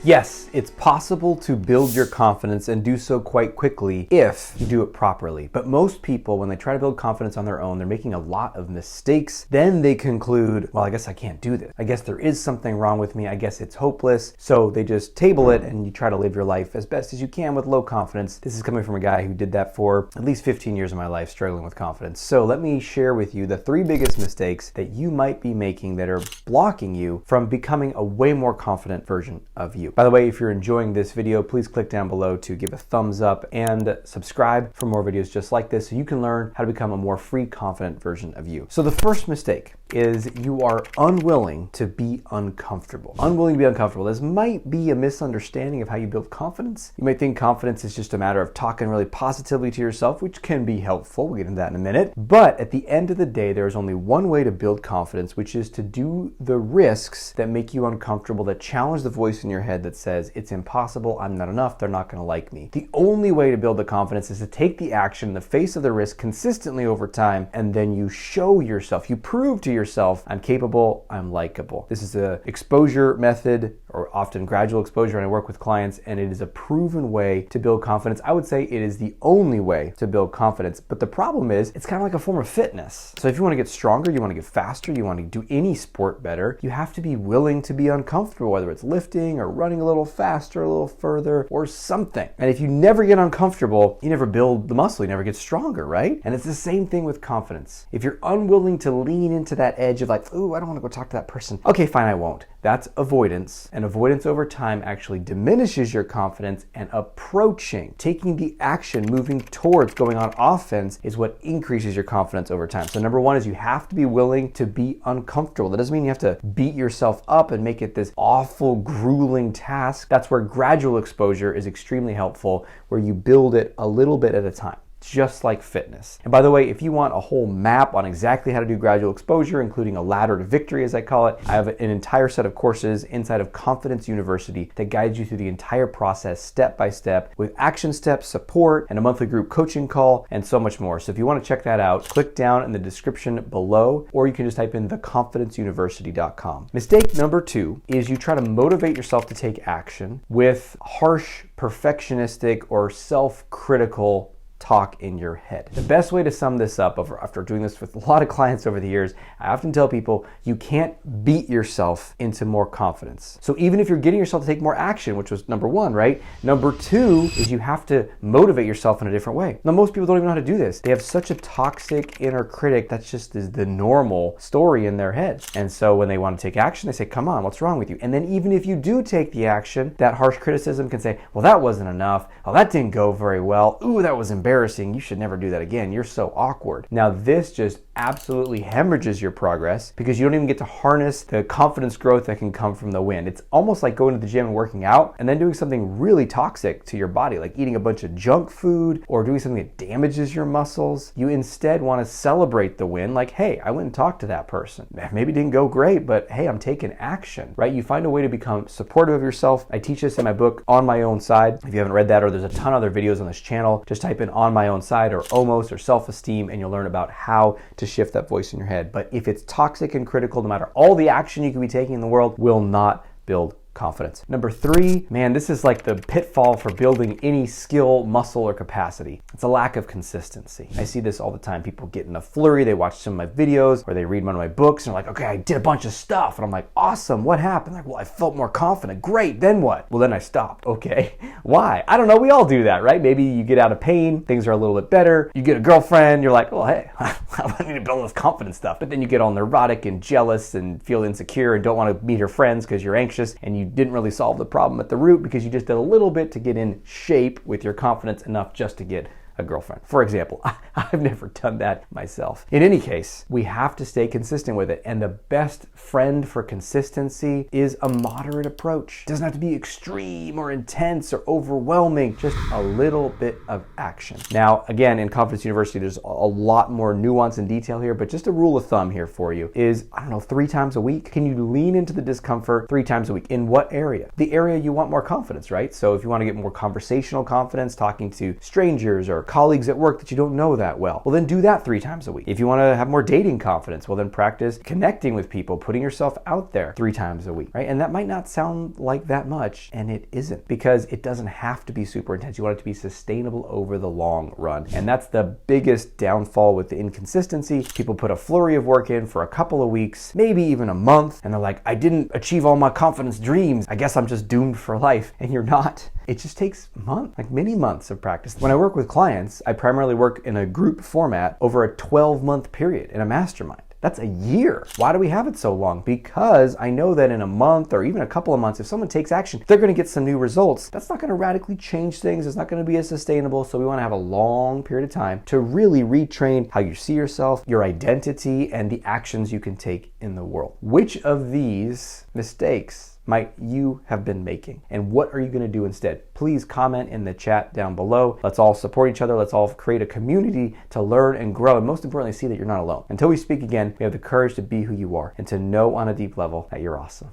Yes, it's possible to build your confidence and do so quite quickly if you do it properly. But most people, when they try to build confidence on their own, they're making a lot of mistakes. Then they conclude, well, I guess I can't do this. I guess there is something wrong with me. I guess it's hopeless. So they just table it and you try to live your life as best as you can with low confidence. This is coming from a guy who did that for at least 15 years of my life, struggling with confidence. So let me share with you the 3 biggest mistakes that you might be making that are blocking you from becoming a way more confident version of you. By the way, if you're enjoying this video, please click down below to give a thumbs up and subscribe for more videos just like this so you can learn how to become a more free, confident version of you. So the first mistake is you are unwilling to be uncomfortable. Unwilling to be uncomfortable. This might be a misunderstanding of how you build confidence. You might think confidence is just a matter of talking really positively to yourself, which can be helpful. We'll get into that in a minute. But at the end of the day, there is only one way to build confidence, which is to do the risks that make you uncomfortable, that challenge the voice in your head that says, it's impossible, I'm not enough, they're not going to like me. The only way to build the confidence is to take the action in the face of the risk consistently over time, and then you show yourself, you prove to yourself, I'm capable, I'm likable. This is an exposure method, or often gradual exposure, and I work with clients, and it is a proven way to build confidence. I would say it is the only way to build confidence, but the problem is it's kind of like a form of fitness. So if you want to get stronger, you want to get faster, you want to do any sport better, you have to be willing to be uncomfortable, whether it's lifting or running a little faster, a little further, or something. And if you never get uncomfortable, you never build the muscle, you never get stronger, right? And it's the same thing with confidence. If you're unwilling to lean into that edge of like, ooh, I don't want to go talk to that person. Okay, fine, I won't. That's avoidance. And avoidance over time actually diminishes your confidence, and approaching, taking the action, moving towards going on offense is what increases your confidence over time. So number one is you have to be willing to be uncomfortable. That doesn't mean you have to beat yourself up and make it this awful, grueling task. That's where gradual exposure is extremely helpful, where you build it a little bit at a time, just like fitness. And by the way, if you want a whole map on exactly how to do gradual exposure, including a ladder to victory, as I call it, I have an entire set of courses inside of Confidence University that guides you through the entire process step by step with action steps, support, and a monthly group coaching call, and so much more. So if you want to check that out, click down in the description below, or you can just type in theconfidenceuniversity.com. Mistake number 2 is you try to motivate yourself to take action with harsh, perfectionistic, or self-critical talk in your head. The best way to sum this up, after doing this with a lot of clients over the years, I often tell people you can't beat yourself into more confidence. So even if you're getting yourself to take more action, which was number 1, right? Number 2 is you have to motivate yourself in a different way. Now, most people don't even know how to do this. They have such a toxic inner critic that's just is the normal story in their head. And so when they want to take action, they say, come on, what's wrong with you? And then even if you do take the action, that harsh criticism can say, well, that wasn't enough. Oh, that didn't go very well. Ooh, that was embarrassing. You should never do that again. You're so awkward. Now, this just absolutely hemorrhages your progress because you don't even get to harness the confidence growth that can come from the win. It's almost like going to the gym and working out and then doing something really toxic to your body, like eating a bunch of junk food or doing something that damages your muscles. You instead want to celebrate the win, like, hey, I went and talked to that person. Maybe it didn't go great, but hey, I'm taking action, right? You find a way to become supportive of yourself. I teach this in my book, On My Own Side. If you haven't read that, or there's a ton of other videos on this channel, just type in On My Own Side or almost or self-esteem, and you'll learn about how to shift that voice in your head. But if it's toxic and critical, no matter all the action you could be taking in the world, will not build confidence. Number 3, man, this is like the pitfall for building any skill, muscle, or capacity. It's a lack of consistency. I see this all the time. People get in a flurry, they watch some of my videos, or they read one of my books, and they're like, okay, I did a bunch of stuff. And I'm like, awesome, what happened? Like, well, I felt more confident. Great, then what? Well, then I stopped. Okay, why? I don't know, we all do that, right? Maybe you get out of pain, things are a little bit better. You get a girlfriend, you're like, well, hey, I need to build this confidence stuff. But then you get all neurotic and jealous and feel insecure and don't want to meet her friends because you're anxious, and you didn't really solve the problem at the root because you just did a little bit to get in shape with your confidence enough just to get a girlfriend. For example, I've never done that myself. In any case, we have to stay consistent with it. And the best friend for consistency is a moderate approach. It doesn't have to be extreme or intense or overwhelming, just a little bit of action. Now, again, in Confidence University, there's a lot more nuance and detail here, but just a rule of thumb here for you is, 3 times a week. Can you lean into the discomfort 3 times a week? In what area? The area you want more confidence, right? So if you want to get more conversational confidence, talking to strangers or colleagues at work that you don't know that well, well then do that 3 times a week. If you want to have more dating confidence, well then practice connecting with people, putting yourself out there 3 times a week, right? And that might not sound like that much, and it isn't, because it doesn't have to be super intense. You want it to be sustainable over the long run. And that's the biggest downfall with the inconsistency. People put a flurry of work in for a couple of weeks, maybe even a month, and they're like, I didn't achieve all my confidence dreams. I guess I'm just doomed for life. And you're not. It just takes months, like many months of practice. When I work with clients, I primarily work in a group format over a 12-month period in a mastermind. That's a year. Why do we have it so long? Because I know that in a month or even a couple of months, if someone takes action, they're going to get some new results. That's not going to radically change things. It's not going to be as sustainable. So we want to have a long period of time to really retrain how you see yourself, your identity, and the actions you can take in the world. Which of these mistakes might you have been making? And what are you going to do instead? Please comment in the chat down below. Let's all support each other. Let's all create a community to learn and grow. And most importantly, see that you're not alone. Until we speak again, we have the courage to be who you are and to know on a deep level that you're awesome.